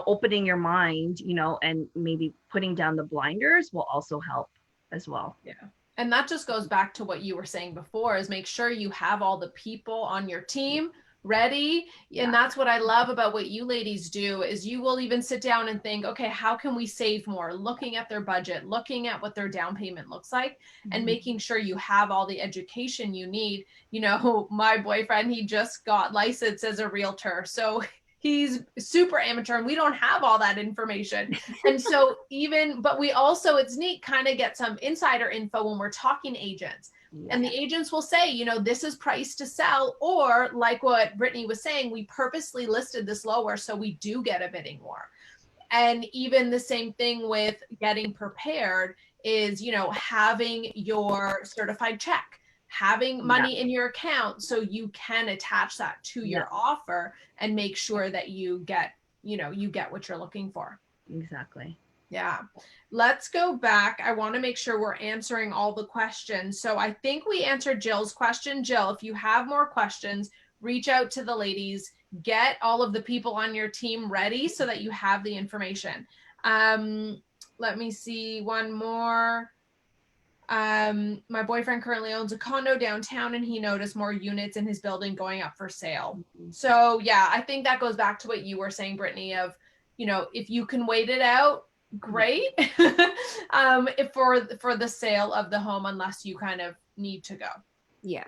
opening your mind, and maybe putting down the blinders will also help as well. Yeah. And that just goes back to what you were saying before is make sure you have all the people on your team ready. And that's what I love about what you ladies do is you will even sit down and think, okay, how can we save more? Looking at their budget, looking at what their down payment looks like and making sure you have all the education you need. My boyfriend, he just got licensed as a realtor. So he's super amateur and we don't have all that information. And so but we also, it's neat, kind of get some insider info when we're talking agents. And the agents will say, this is priced to sell, or like what Brittany was saying, we purposely listed this lower so we do get a bidding war. And even the same thing with getting prepared is, having your certified check, having money in your account so you can attach that to your offer and make sure that you get what you're looking for. Exactly. Yeah. Let's go back. I want to make sure we're answering all the questions. So I think we answered Jill's question. Jill, if you have more questions, reach out to the ladies, get all of the people on your team ready so that you have the information. Let me see one more. My boyfriend currently owns a condo downtown and he noticed more units in his building going up for sale. So yeah, I think that goes back to what you were saying, Brittany, of, if you can wait it out, great. If for the sale of the home, unless you kind of need to go. Yeah,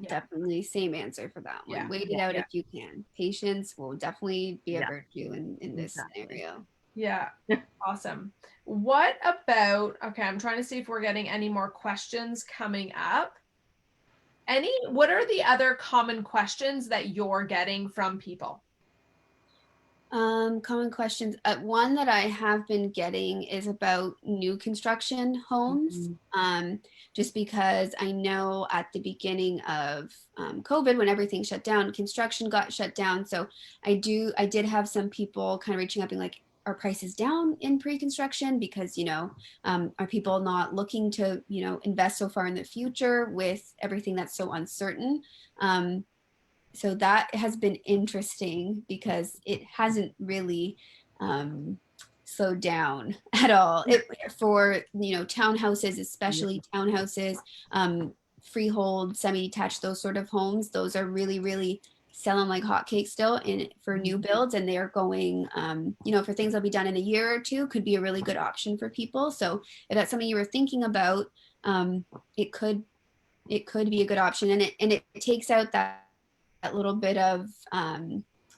definitely same answer for that one. Wait it out if you can. Patience will definitely be a virtue in this scenario. Yeah. Awesome. What about, okay, I'm trying to see if we're getting any more questions coming up. What are the other common questions that you're getting from people? Common questions. One that I have been getting is about new construction homes. Just because I know at the beginning of COVID, when everything shut down, construction got shut down. So I did have some people kind of reaching out being like, are prices down in pre-construction because, are people not looking to, invest so far in the future with everything that's so uncertain? So that has been interesting because it hasn't really slowed down at all. For townhouses, especially townhouses, freehold, semi-detached, those sort of homes, those are really, really selling like hotcakes still for new builds, and they are going, for things that'll be done in a year or two, could be a really good option for people. So if that's something you were thinking about, it could be a good option, and it takes out that little bit of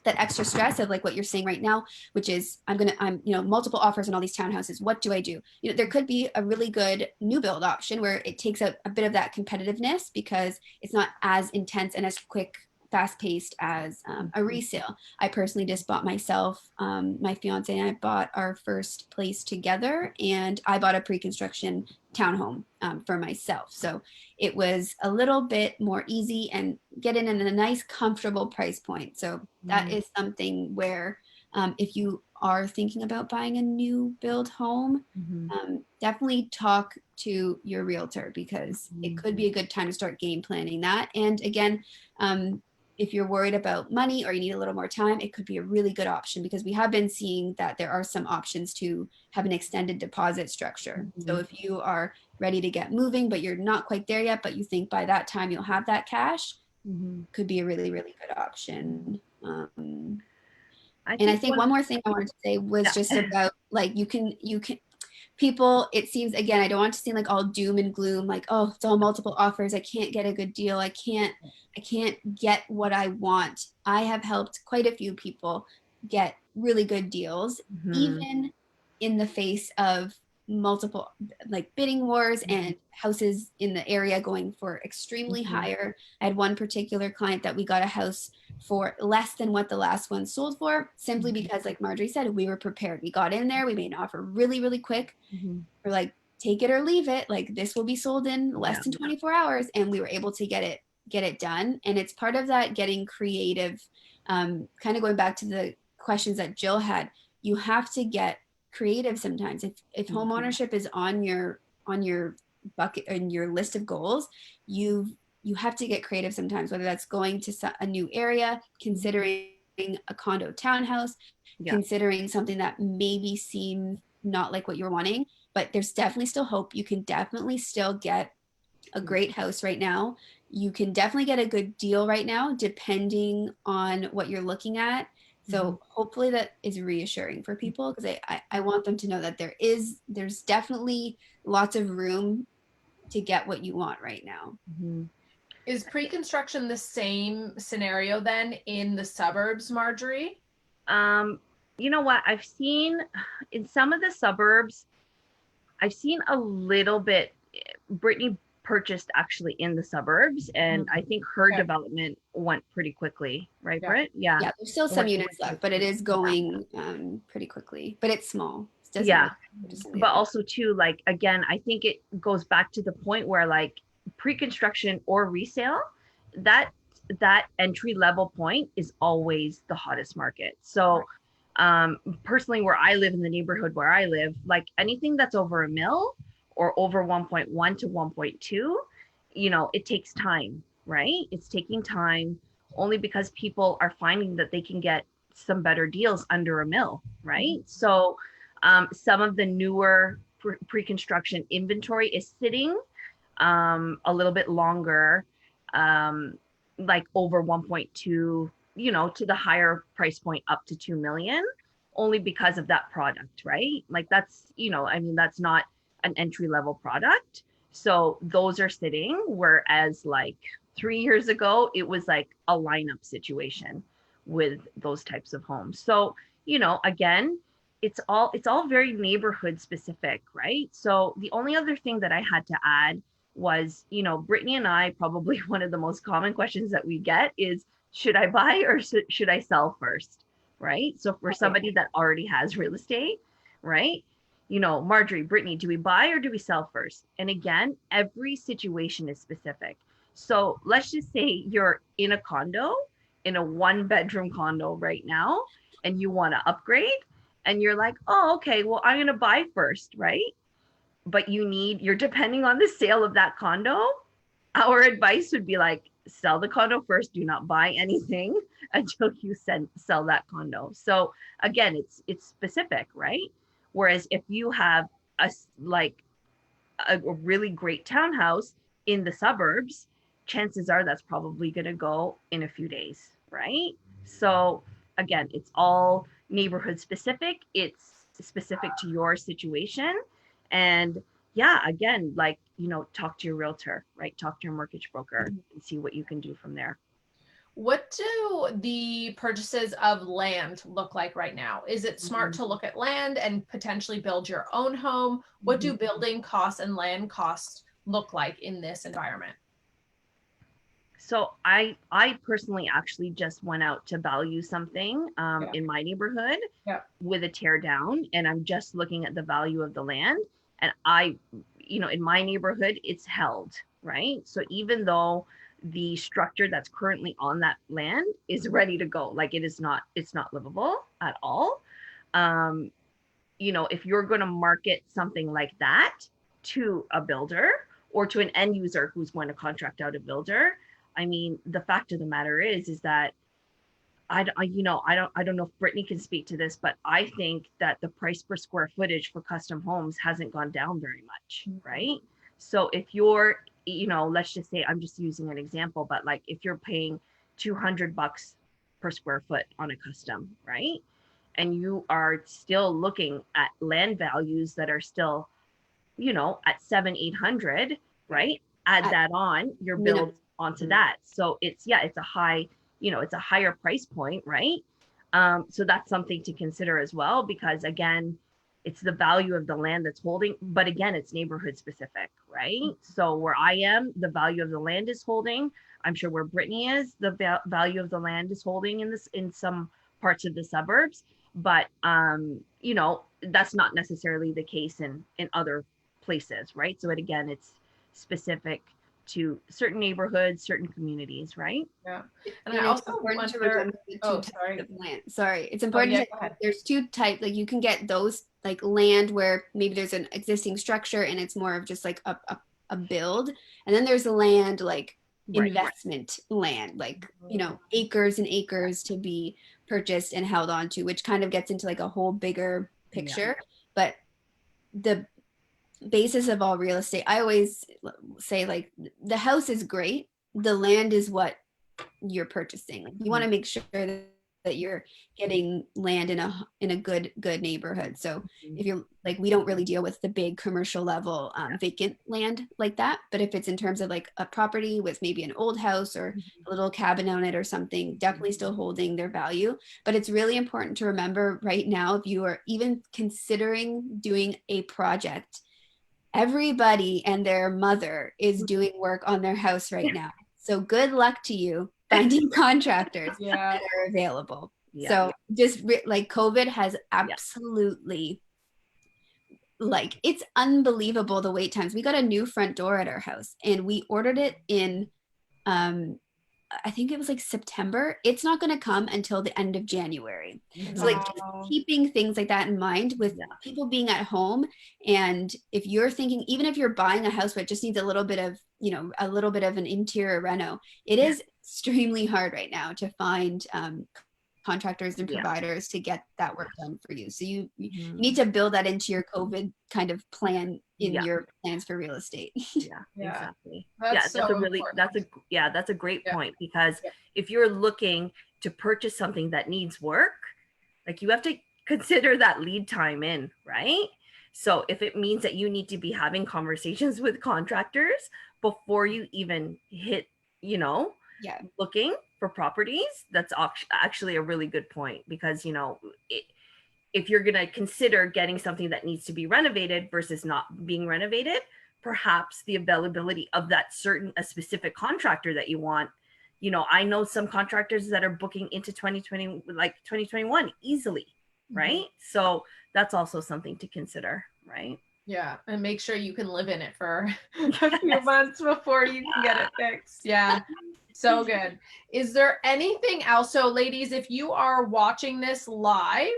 that extra stress of like what you're saying right now, which is I'm multiple offers on all these townhouses. What do I do? There could be a really good new build option where it takes out a bit of that competitiveness because it's not as intense and as quick, fast paced as a resale. I personally just bought myself, my fiance and I bought our first place together, and I bought a pre-construction townhome for myself. So it was a little bit more easy and get in a nice, comfortable price point. So that is something where if you are thinking about buying a new build home, definitely talk to your realtor because it could be a good time to start game planning that. And again, if you're worried about money or you need a little more time, it could be a really good option because we have been seeing that there are some options to have an extended deposit structure. So if you are ready to get moving, but you're not quite there yet, but you think by that time you'll have that cash, could be a really, really good option. I think one more thing I wanted to say was just about like, you can people, it seems, again, I don't want to seem like all doom and gloom, like, oh, it's all multiple offers, I can't get a good deal, I can't get what I want. I have helped quite a few people get really good deals, even in the face of multiple like bidding wars and houses in the area going for extremely higher. I had one particular client that we got a house for less than what the last one sold for, simply because, like Marjorie said, we were prepared. We got in there, we made an offer really, really quick. We're like, take it or leave it, like this will be sold in less than 24 hours, and we were able to get it done. And it's part of that getting creative, kind of going back to the questions that Jill had. You have to get creative sometimes. If home ownership is on your bucket and your list of goals, you have to get creative sometimes, whether that's going to a new area, considering a condo townhouse, considering something that maybe seems not like what you're wanting, but there's definitely still hope. You can definitely still get a great house right now. You can definitely get a good deal right now, depending on what you're looking at. So hopefully that is reassuring for people, because I want them to know that there's definitely lots of room to get what you want right now. Is pre-construction the same scenario then in the suburbs, Marjorie? You know what? I've seen in some of the suburbs, I've seen a little bit. Brittany purchased actually in the suburbs, and I think her development went pretty quickly, right, Britt? Yeah, there's still some units left, but it is going pretty quickly, but it's small. But also too, like, again, I think it goes back to the point where, like, pre-construction or resale, that entry level point is always the hottest market. So personally, where I live, in the neighborhood where I live, like anything that's over $1 million or over 1.1 to 1.2, it takes time, right? It's taking time only because people are finding that they can get some better deals under $1 million, right? So some of the newer pre-construction inventory is sitting a little bit longer, like over 1.2, to the higher price point up to 2 million, only because of that product, right? Like that's, that's not an entry level product. So those are sitting, whereas like 3 years ago, it was like a lineup situation with those types of homes. So, again, it's all very neighborhood specific, right? So the only other thing that I had to add was, Brittany and I, probably one of the most common questions that we get is, should I buy or should I sell first, right? So for somebody that already has real estate, right? Marjorie, Brittany, do we buy or do we sell first? And again, every situation is specific. So let's just say you're in a condo, in a 1-bedroom condo right now, and you want to upgrade, and you're like, oh, okay, well, I'm going to buy first, right? But you're depending on the sale of that condo. Our advice would be like, sell the condo first, do not buy anything until you sell that condo. So again, it's specific, right? Whereas if you have a really great townhouse in the suburbs, chances are that's probably going to go in a few days, right? So again, it's all neighborhood specific. It's specific to your situation. And yeah, again, like, talk to your realtor, right? Talk to your mortgage broker and see what you can do from there. What do the purchases of land look like right now? Is it smart to look at land and potentially build your own home? What do building costs and land costs look like in this environment? So I personally actually just went out to value something in my neighborhood with a tear down, and I'm just looking at the value of the land. And in my neighborhood, it's held, right? So even though the structure that's currently on that land is ready to go, like it's not livable at all. If you're going to market something like that to a builder or to an end user who's going to contract out a builder, I mean, the fact of the matter is that I don't know if Brittany can speak to this, but I think that the price per square footage for custom homes hasn't gone down very much, right? So if you're, let's just say, I'm just using an example, but like if you're paying $200 per square foot on a custom, right? And you are still looking at land values that are still, at 700-800, right? Add that on your build onto that. So it's a high, it's a higher price point, right? So that's something to consider as well, because again, it's the value of the land that's holding, but again, it's neighborhood specific, right? So where I am, the value of the land is holding. I'm sure where Brittany is, the value of the land is holding in some parts of the suburbs, but that's not necessarily the case in other places, right? So again, it's specific to certain neighborhoods, certain communities, right? Yeah. And I also want to remember Sorry. It's important to there's two types. Like you can get those like land where maybe there's an existing structure and it's more of just like a build. And then there's the land like investment land, like, acres and acres to be purchased and held on to, which kind of gets into like a whole bigger picture. But the basis of all real estate, I always say, like, the house is great, the land is what you're purchasing. Like, you want to make sure that you're getting land in a good neighborhood. So if you're like, we don't really deal with the big commercial level vacant land like that, but if it's in terms of like a property with maybe an old house or a little cabin on it or something, definitely still holding their value. But it's really important to remember right now, if you are even considering doing a project, everybody and their mother is doing work on their house right now. So good luck to you finding contractors that are available. So just like COVID has absolutely, like, it's unbelievable the wait times. We got a new front door at our house and we ordered it in, I think it was like September. It's not going to come until the end of January. So like just keeping things like that in mind with people being at home. And if you're thinking, even if you're buying a house but just needs a little bit of, a little bit of an interior reno, it is extremely hard right now to find contractors and providers to get that work done for you. So you need to build that into your COVID kind of plan in your plans for real estate. Exactly. That's a great point, because if you're looking to purchase something that needs work, like, you have to consider that lead time in, right? So if it means that you need to be having conversations with contractors before you even hit, looking for properties, that's actually a really good point, because if you're going to consider getting something that needs to be renovated versus not being renovated, perhaps the availability of that a specific contractor that you want, I know some contractors that are booking into 2020, like 2021 easily, right? So that's also something to consider, right? Yeah, and make sure you can live in it for a few months before you can get it fixed. Yeah. So good. Is there anything else? So ladies, if you are watching this live,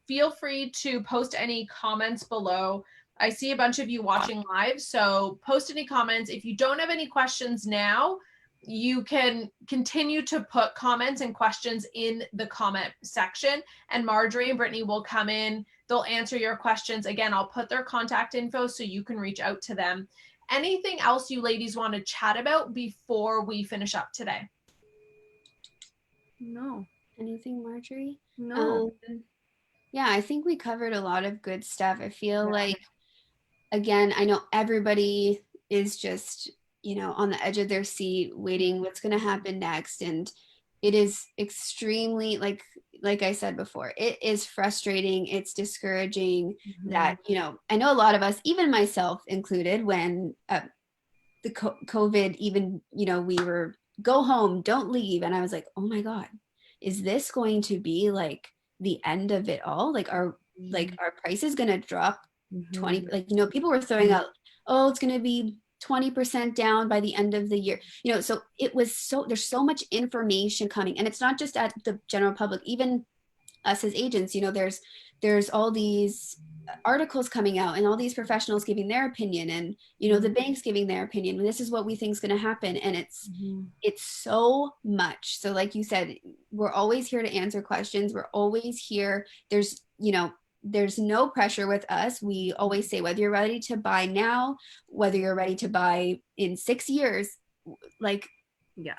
feel free to post any comments below. I see a bunch of you watching live, so post any comments. If you don't have any questions now, you can continue to put comments and questions in the comment section, and Marjorie and Brittany will come in. They'll answer your questions. Again, I'll put their contact info so you can reach out to them. Anything else you ladies want to chat about before we finish up today? No. Anything, Marjorie? No. Yeah, I think we covered a lot of good stuff. I feel like, again, I know everybody is just, you know, on the edge of their seat waiting what's going to happen next. And it is extremely, like I said before, it is frustrating. It's discouraging that, you know, I know a lot of us, even myself included, when the COVID, even, you know, we were go home, don't leave. And I was like, oh my God, is this going to be like the end of it all? Like our price is going to drop 20, like, you know, people were throwing out, oh, it's going to be 20% down by the end of the year, you know. So it was there's so much information coming, and it's not just at the general public, even us as agents, you know, there's all these articles coming out and all these professionals giving their opinion, and, you know, the banks giving their opinion, and this is what we think is going to happen. And it's so much. So like you said, we're always here to answer questions. We're always here. There's, you know, there's no pressure with us. We always say, whether you're ready to buy now, whether you're ready to buy in 6 years, like,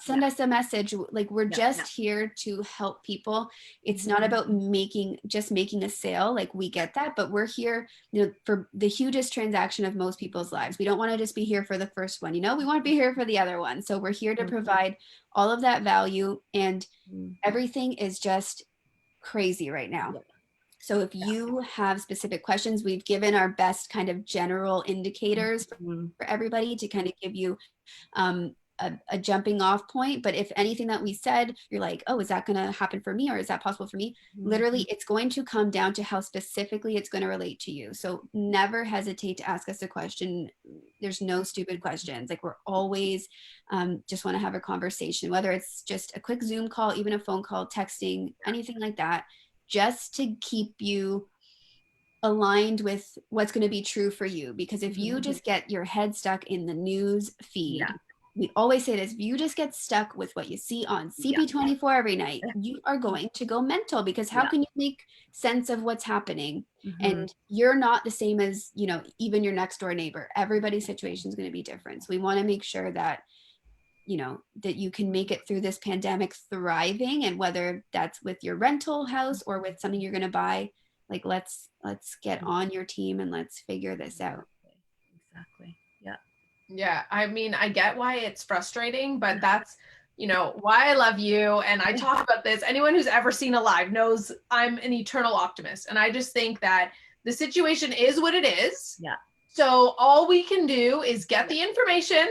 send us a message. Like, we're just here to help people. It's not about making a sale. Like, we get that, but we're here, you know, for the hugest transaction of most people's lives. We don't want to just be here for the first one, you know, we want to be here for the other one. So we're here to provide all of that value, and everything is just crazy right now. So if you have specific questions, we've given our best kind of general indicators for everybody to kind of give you a jumping off point. But if anything that we said, you're like, oh, is that going to happen for me? Or is that possible for me? Literally, it's going to come down to how specifically it's going to relate to you. So never hesitate to ask us a question. There's no stupid questions. Like, we're always just want to have a conversation, whether it's just a quick Zoom call, even a phone call, texting, anything like that, just to keep you aligned with what's going to be true for you. Because if you just get your head stuck in the news feed, we always say this, if you just get stuck with what you see on CP24 every night, you are going to go mental, because how can you make sense of what's happening? And you're not the same as, you know, even your next door neighbor. Everybody's situation is going to be different. So we want to make sure that, you know, that you can make it through this pandemic thriving. And whether that's with your rental house or with something you're going to buy, like, let's get on your team and let's figure this out. Exactly. Yeah, I mean, I get why it's frustrating, but that's, you know, why I love you. And I talk about this. Anyone who's ever seen a live knows I'm an eternal optimist. And I just think that the situation is what it is. Yeah. So all we can do is get the information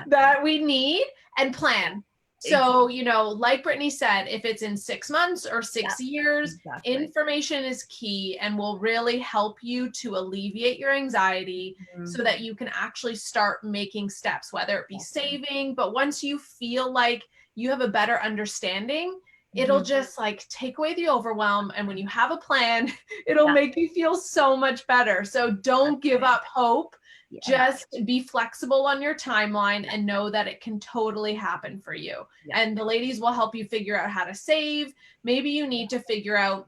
that we need and plan. So, you know, like Brittany said, if it's in 6 months or 6 years, information is key and will really help you to alleviate your anxiety so that you can actually start making steps, whether it be saving. But once you feel like you have a better understanding, it'll just like take away the overwhelm. And when you have a plan, it'll make you feel so much better. So don't give up hope. Just be flexible on your timeline and know that it can totally happen for you. And the ladies will help you figure out how to save. Maybe you need to figure out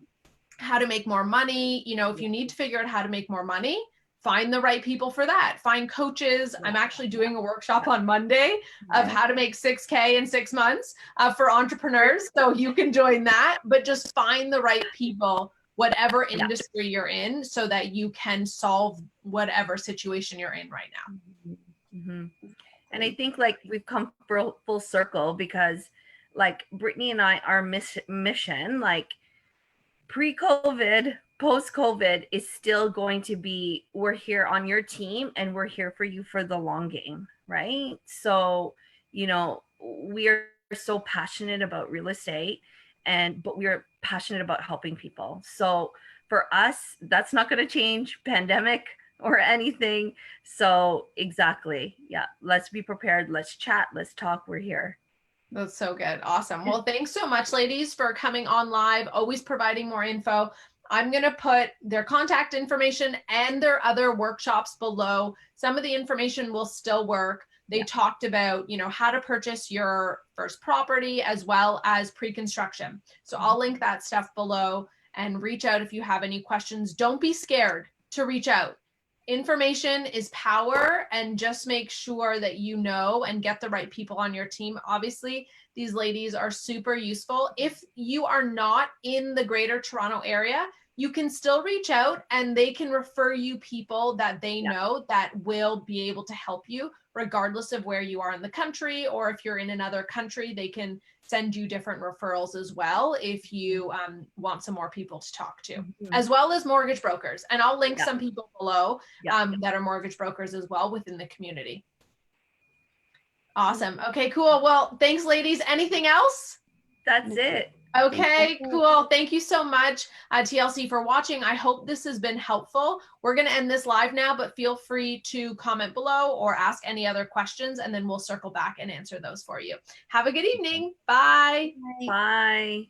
how to make more money. You know, if you need to figure out how to make more money, find the right people for that. Find coaches. I'm actually doing a workshop on Monday of how to make 6K in 6 months for entrepreneurs. So you can join that, but just find the right people, whatever industry you're in, so that you can solve whatever situation you're in right now. And I think, like, we've come full circle, because like Brittany and I, our mission, like, pre-COVID, post-COVID, is still going to be, we're here on your team and we're here for you for the long game, right? So, you know, we are so passionate about real estate, but we are passionate about helping people. So for us, that's not going to change, pandemic or anything. So exactly. Yeah. Let's be prepared. Let's chat. Let's talk. We're here. That's so good. Awesome. Well, thanks so much, ladies, for coming on live, always providing more info. I'm going to put their contact information and their other workshops below. Some of the information will still work. They talked about, you know, how to purchase your first property as well as pre-construction. So I'll link that stuff below, and reach out if you have any questions. Don't be scared to reach out. Information is power, and just make sure that you know and get the right people on your team. Obviously, these ladies are super useful. If you are not in the Greater Toronto area, you can still reach out and they can refer you people that they know that will be able to help you regardless of where you are in the country, or if you're in another country, they can send you different referrals as well if you want some more people to talk to, as well as mortgage brokers. And I'll link some people below that are mortgage brokers as well within the community. Awesome. Okay, cool. Well, thanks, ladies. Anything else? That's it. Okay, cool. Thank you so much, TLC, for watching. I hope this has been helpful. We're going to end this live now, but feel free to comment below or ask any other questions, and then we'll circle back and answer those for you. Have a good evening. Bye. Bye.